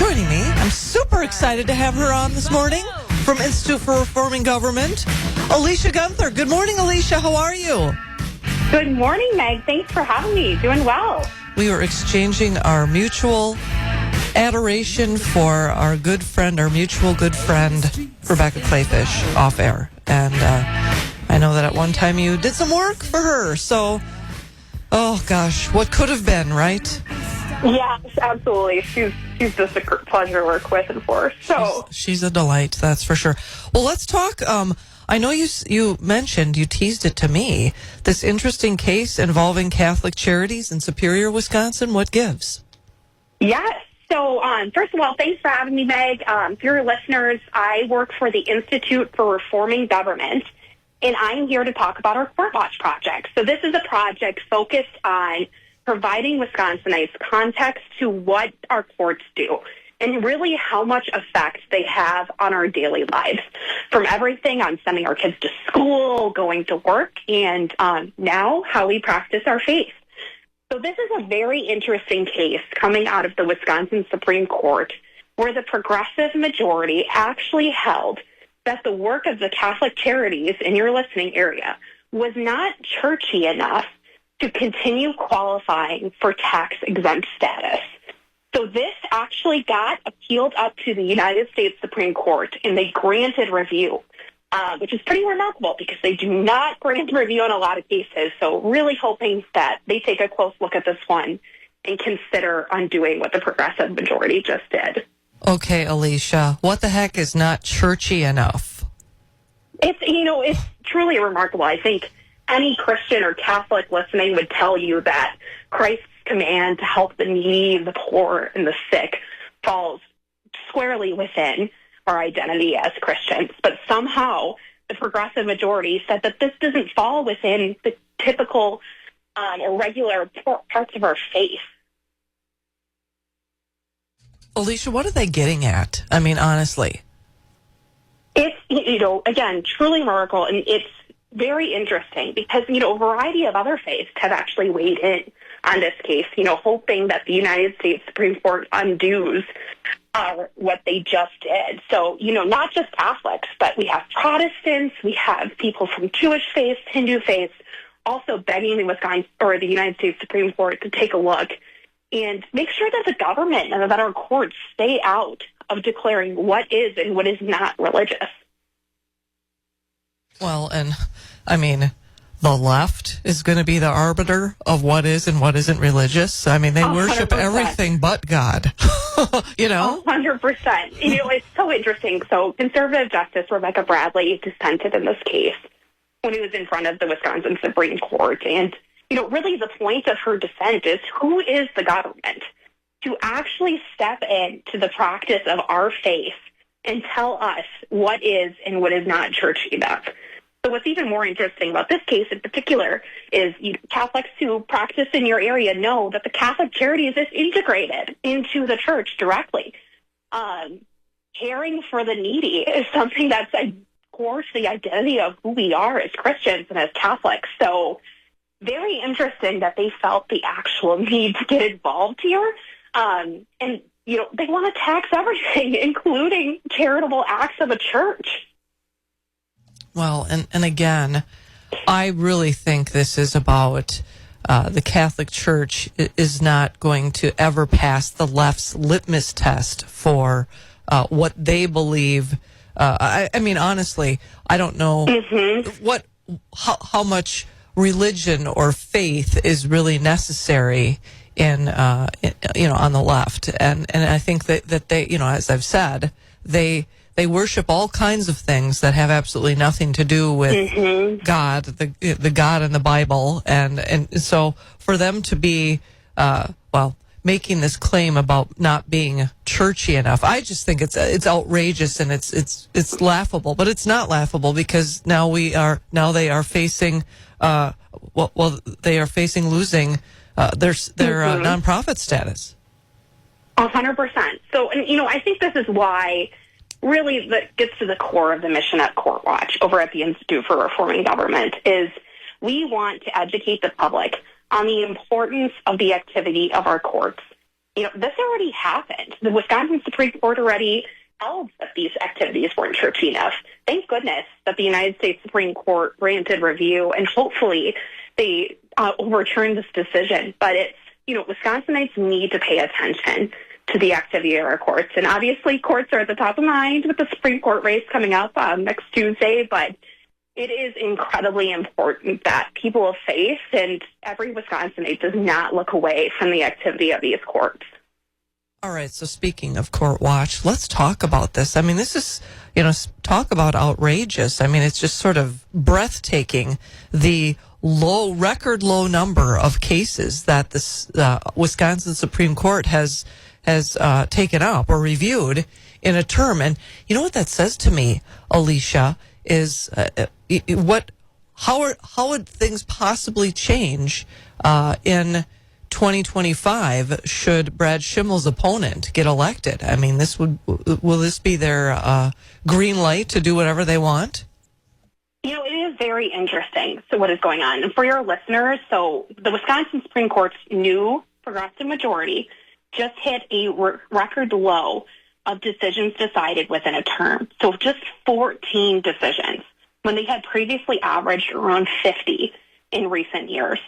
joining me. I'm super excited to have her on this morning from Institute for Reforming Government, Alesha Guenther. Good morning, Alesha. How are you? Good morning, Meg. Thanks for having me. Doing well. We were exchanging our mutual adoration for our good friend, our mutual good friend, Rebecca Clayfish, off air. And I know that at one time you did some work for her. So, oh gosh, what could have been, right? Yes, absolutely. She's just a pleasure to work with and for. So she's a delight, that's for sure. Well, let's talk. I know you mentioned, you teased it to me, this interesting case involving Catholic Charities in Superior, Wisconsin. What gives? Yes. So, first of all, thanks for having me, Meg. For your listeners, I work for the Institute for Reforming Government, and I'm here to talk about our Court Watch project. So this is a project focused on providing Wisconsinites context to what our courts do and really how much effect they have on our daily lives, from everything on sending our kids to school, going to work, and now how we practice our faith. So this is a very interesting case coming out of the Wisconsin Supreme Court, where the progressive majority actually held that the work of the Catholic Charities in your listening area was not churchy enough to continue qualifying for tax-exempt status. So this actually got appealed up to the United States Supreme Court, and they granted review, which is pretty remarkable because they do not grant review in a lot of cases. So really hoping that they take a close look at this one and consider undoing what the progressive majority just did. Okay, Alesha, what the heck is not churchy enough? It's truly remarkable. I think any Christian or Catholic listening would tell you that Christ's command to help the needy, the poor, and the sick falls squarely within our identity as Christians. But somehow the progressive majority said that this doesn't fall within the typical or regular parts of our faith. Alesha, what are they getting at? I mean, honestly. It's, again, truly remarkable, and it's very interesting because, a variety of other faiths have actually weighed in on this case, hoping that the United States Supreme Court undoes what they just did. So, not just Catholics, but we have Protestants, we have people from Jewish faiths, Hindu faiths, also begging the United States Supreme Court to take a look and make sure that the government and that our courts stay out of declaring what is and what is not religious. Well, and I mean, the left is going to be the arbiter of what is and what isn't religious. I mean, they 100%. Worship everything but God, 100%. It's so interesting. So conservative Justice Rebecca Bradley dissented in this case when he was in front of the Wisconsin Supreme Court. And, really the point of her dissent is who is the government to actually step into the practice of our faith and tell us what is and what is not churchy enough. So what's even more interesting about this case in particular is Catholics who practice in your area know that the Catholic Charities is integrated into the church directly. Caring for the needy is something that's, of course, the identity of who we are as Christians and as Catholics. So very interesting that they felt the actual need to get involved here. And, they want to tax everything, including charitable acts of a church. Well, and again, I really think this is about the Catholic Church is not going to ever pass the left's litmus test for what they believe. I mean, honestly, I don't know how much religion or faith is really necessary in on the left, and I think that they, as I've said, they worship all kinds of things that have absolutely nothing to do with God, the God in the Bible, and so for them to be making this claim about not being churchy enough, I just think it's outrageous and it's laughable. But it's not laughable because now they are facing they are facing losing their nonprofit status. 100%. So, I think this is why really that gets to the core of the mission at Court Watch over at the Institute for Reforming Government is we want to educate the public on the importance of the activity of our courts This already happened. The Wisconsin Supreme Court already held that these activities weren't churchy enough. Thank goodness that the United States Supreme Court granted review, and hopefully they overturn this decision. But it's, Wisconsinites need to pay attention to the activity of our courts. And obviously courts are at the top of mind with the Supreme Court race coming up next Tuesday, but it is incredibly important that people of faith and every Wisconsinite does not look away from the activity of these courts. All right. So speaking of Court Watch, let's talk about this. I mean, this is, talk about outrageous. I mean, it's just sort of breathtaking, the record low number of cases that this Wisconsin Supreme Court has taken up or reviewed in a term. And you know what that says to me, Alesha, is how would things possibly change in 2025 should Brad Schimmel's opponent get elected? I mean, will this be their green light to do whatever they want? It is very interesting. So what is going on? And for your listeners, so the Wisconsin Supreme Court's new progressive majority just hit a record low of decisions decided within a term. So just 14 decisions, when they had previously averaged around 50 in recent years.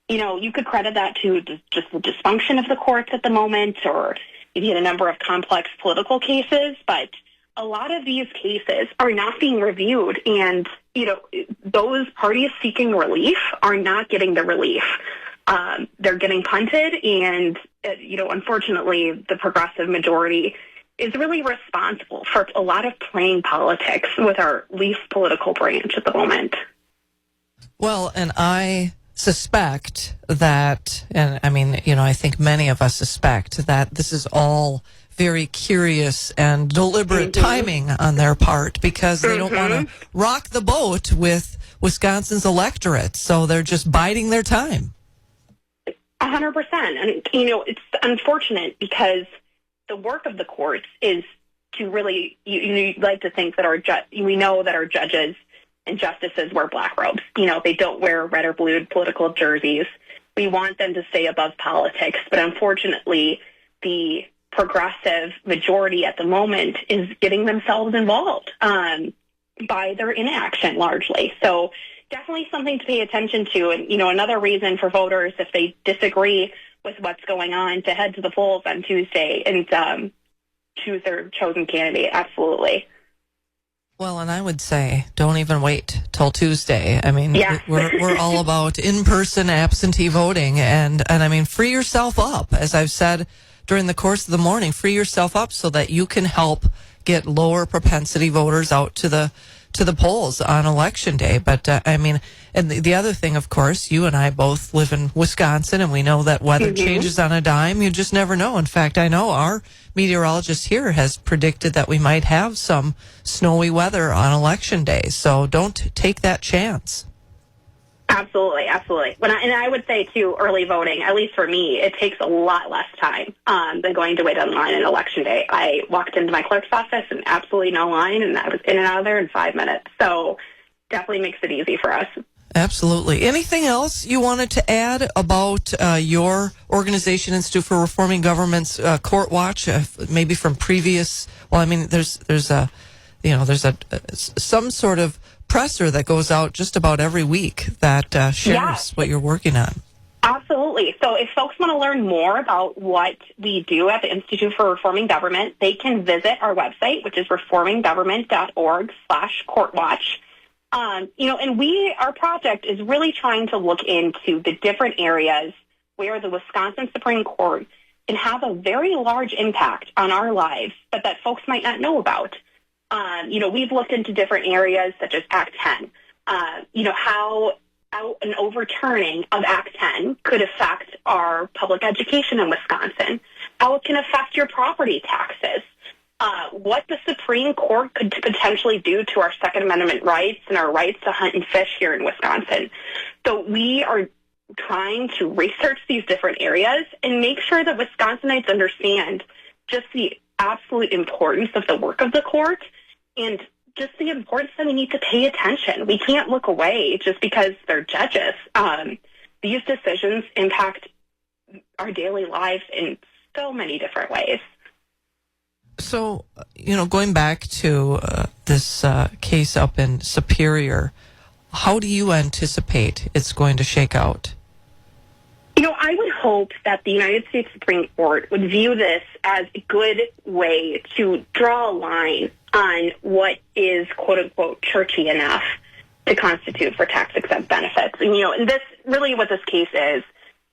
You could credit that to just the dysfunction of the courts at the moment, or maybe a number of complex political cases, but a lot of these cases are not being reviewed, and, those parties seeking relief are not getting the relief. They're getting punted, and, unfortunately, the progressive majority is really responsible for a lot of playing politics with our least political branch at the moment. Well, and I suspect that, and I mean, I think many of us suspect that this is all very curious and deliberate timing on their part, because they don't want to rock the boat with Wisconsin's electorate. So they're just biding their time. 100%. And, it's unfortunate because the work of the courts is to really, you'd like to think that we know that our judges and justices wear black robes. They don't wear red or blue political jerseys. We want them to stay above politics, but unfortunately, the progressive majority at the moment is getting themselves involved by their inaction largely. So definitely something to pay attention to. And, another reason for voters, if they disagree with what's going on, to head to the polls on Tuesday and choose their chosen candidate. Absolutely. Well, and I would say don't even wait till Tuesday. I mean, we're all about in-person absentee voting, and I mean, free yourself up. As I've said during the course of the morning, free yourself up so that you can help get lower propensity voters out to the polls on election day. But I mean, and the other thing, of course, you and I both live in Wisconsin, and we know that weather changes on a dime. You just never know. In fact, I know our meteorologist here has predicted that we might have some snowy weather on election day. So don't take that chance. Absolutely, absolutely. And I would say, too, early voting, at least for me, it takes a lot less time than going to wait in line on election day. I walked into my clerk's office and absolutely no line, and I was in and out of there in 5 minutes. So definitely makes it easy for us. Absolutely. Anything else you wanted to add about your organization, Institute for Reforming Government's Court Watch, maybe from previous? Well, I mean, there's some sort of presser that goes out just about every week that shares what you're working on. Absolutely. So if folks want to learn more about what we do at the Institute for Reforming Government, they can visit our website, which is reforminggovernment.org/courtwatch. And our project is really trying to look into the different areas where the Wisconsin Supreme Court can have a very large impact on our lives, but that folks might not know about. We've looked into different areas such as Act 10, how an overturning of Act 10 could affect our public education in Wisconsin, how it can affect your property taxes, what the Supreme Court could potentially do to our Second Amendment rights and our rights to hunt and fish here in Wisconsin. So we are trying to research these different areas and make sure that Wisconsinites understand just the absolute importance of the work of the court and just the importance that we need to pay attention. We can't look away just because they're judges. These decisions impact our daily lives in so many different ways. So, going back to this case up in Superior, how do you anticipate it's going to shake out? I would hope that the United States Supreme Court would view this as a good way to draw a line on what is, quote unquote, churchy enough to constitute for tax-exempt benefits. And this really what this case is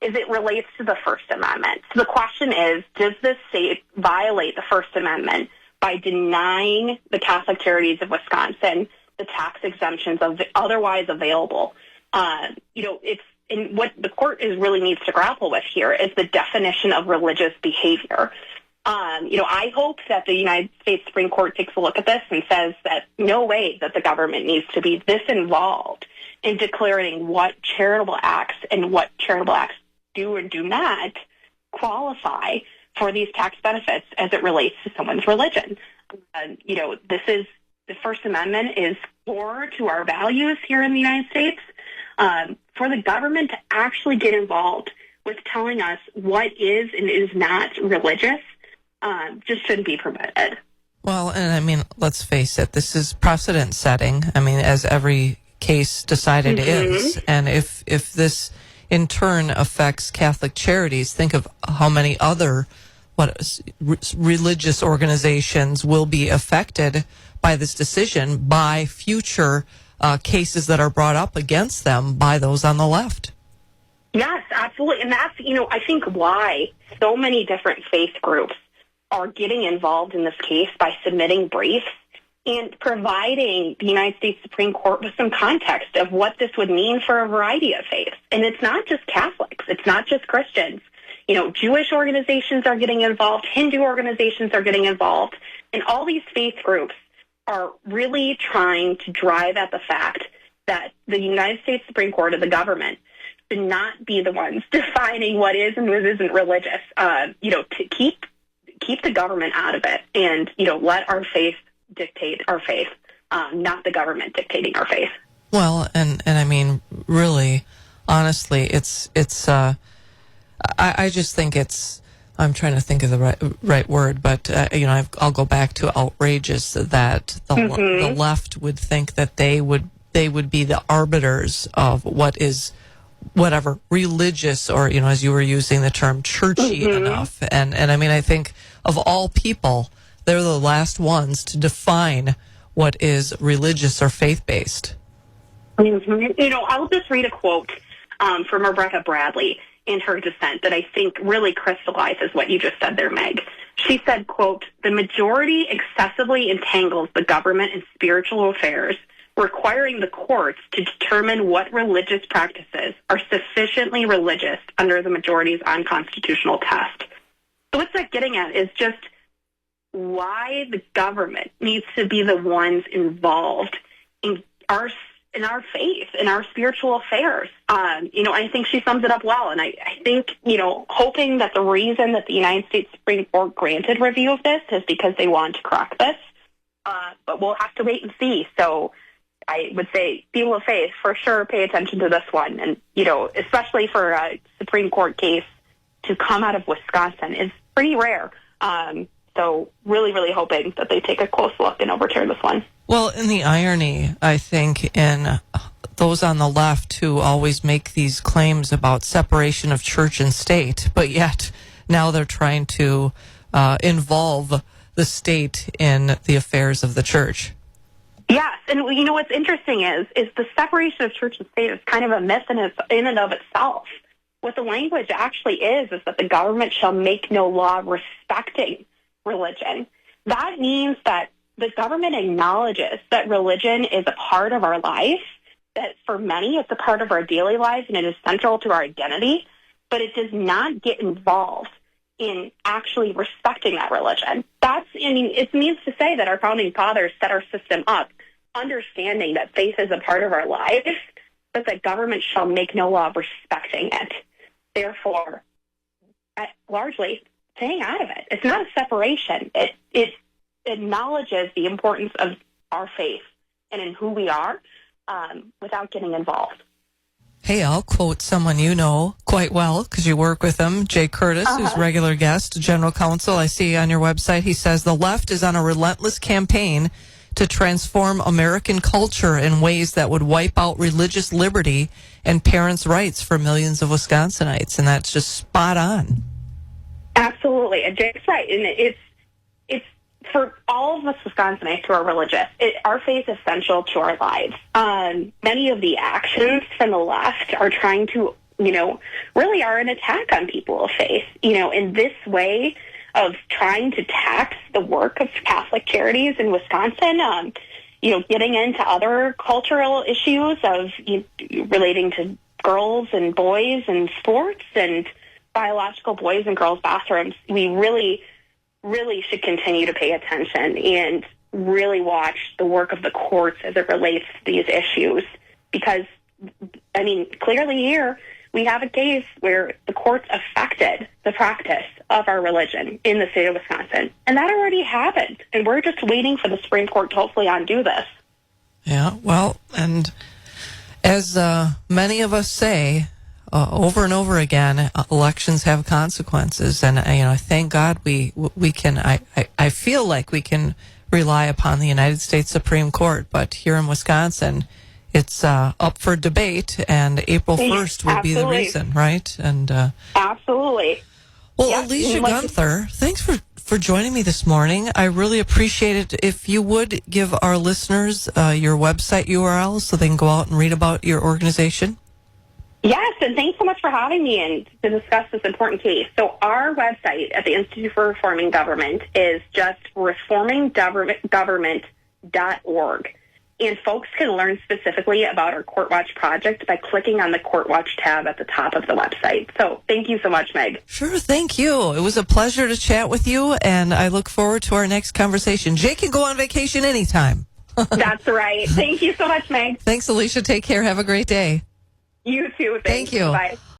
it relates to the First Amendment. So the question is, does this state violate the First Amendment by denying the Catholic Charities of Wisconsin the tax exemptions otherwise available? And what the court really needs to grapple with here is the definition of religious behavior. I hope that the United States Supreme Court takes a look at this and says that no way that the government needs to be this involved in declaring what charitable acts do or do not qualify for these tax benefits as it relates to someone's religion. The First Amendment is core to our values here in the United States. For the government to actually get involved with telling us what is and is not religious just shouldn't be permitted. Well, and let's face it, this is precedent setting. As every case decided is. And if this in turn affects Catholic Charities, think of how many other religious organizations will be affected by this decision, by future cases that are brought up against them by those on the left. Yes, absolutely. And that's, I think why so many different faith groups are getting involved in this case by submitting briefs and providing the United States Supreme Court with some context of what this would mean for a variety of faiths. And it's not just Catholics. It's not just Christians. Jewish organizations are getting involved. Hindu organizations are getting involved. And all these faith groups are really trying to drive at the fact that the United States Supreme Court and the government should not be the ones defining what is and what isn't religious. To keep the government out of it and, let our faith dictate our faith, not the government dictating our faith. Well, and really, honestly, I just think I'm trying to think of the right word, but I'll go back to outrageous that the left would think that they would be the arbiters of what is whatever religious or as you were using the term churchy enough, and I think of all people, they're the last ones to define what is religious or faith based. I'll just read a quote from Rebecca Bradley in her dissent that I think really crystallizes what you just said there, Meg. She said, quote, "The majority excessively entangles the government in spiritual affairs, requiring the courts to determine what religious practices are sufficiently religious under the majority's unconstitutional test." So what's that getting at is just why the government needs to be the ones involved in our faith, in our spiritual affairs. I think she sums it up well. And I think, hoping that the reason that the United States Supreme Court granted review of this is because they want to correct this. But we'll have to wait and see. So I would say people of faith, for sure, pay attention to this one. And, especially for a Supreme Court case to come out of Wisconsin is pretty rare. So really, really hoping that they take a close look and overturn this one. Well, in the irony, I think, in those on the left who always make these claims about separation of church and state, but yet now they're trying to involve the state in the affairs of the church. Yes, and what's interesting is the separation of church and state is kind of a myth in and of itself. What the language actually is that the government shall make no law respecting religion. That means that the government acknowledges that religion is a part of our life, that for many it's a part of our daily life and it is central to our identity, but it does not get involved in actually respecting that religion. It means to say that our founding fathers set our system up understanding that faith is a part of our life, but that government shall make no law respecting it. Therefore, largely staying out of it. It's not a separation. It acknowledges the importance of our faith and in who we are without getting involved. Hey, I'll quote someone you know quite well because you work with him, Jay Curtis, who's regular guest, general counsel. I see on your website, he says, the left is on a relentless campaign to transform American culture in ways that would wipe out religious liberty and parents' rights for millions of Wisconsinites. And that's just spot on. Absolutely. And Jake's right. And it's for all of us Wisconsinites who are religious, our faith is essential to our lives. Many of the actions from the left are trying to, really are an attack on people of faith. In this way of trying to tax the work of Catholic Charities in Wisconsin, getting into other cultural issues of relating to girls and boys and sports and biological boys and girls bathrooms. We really should continue to pay attention and really watch the work of the courts as it relates to these issues. Because, clearly here we have a case where the courts affected the practice of our religion in the state of Wisconsin. And that already happened. And we're just waiting for the Supreme Court to hopefully undo this. Yeah, well, and as many of us say, over and over again, elections have consequences, and thank God we can. I feel like we can rely upon the United States Supreme Court, but here in Wisconsin, it's up for debate, and April 1st will be the reason, right? And absolutely. Well, yep. Alesha Guenther, thanks for joining me this morning. I really appreciate it. If you would give our listeners your website URL so they can go out and read about your organization. Yes, and thanks so much for having me and to discuss this important case. So our website at the Institute for Reforming Government is just reforminggovernment.org. And folks can learn specifically about our Court Watch project by clicking on the Court Watch tab at the top of the website. So thank you so much, Meg. Sure, thank you. It was a pleasure to chat with you, and I look forward to our next conversation. Jay can go on vacation anytime. That's right. Thank you so much, Meg. Thanks, Alesha. Take care. Have a great day. You too. Thank you. Bye.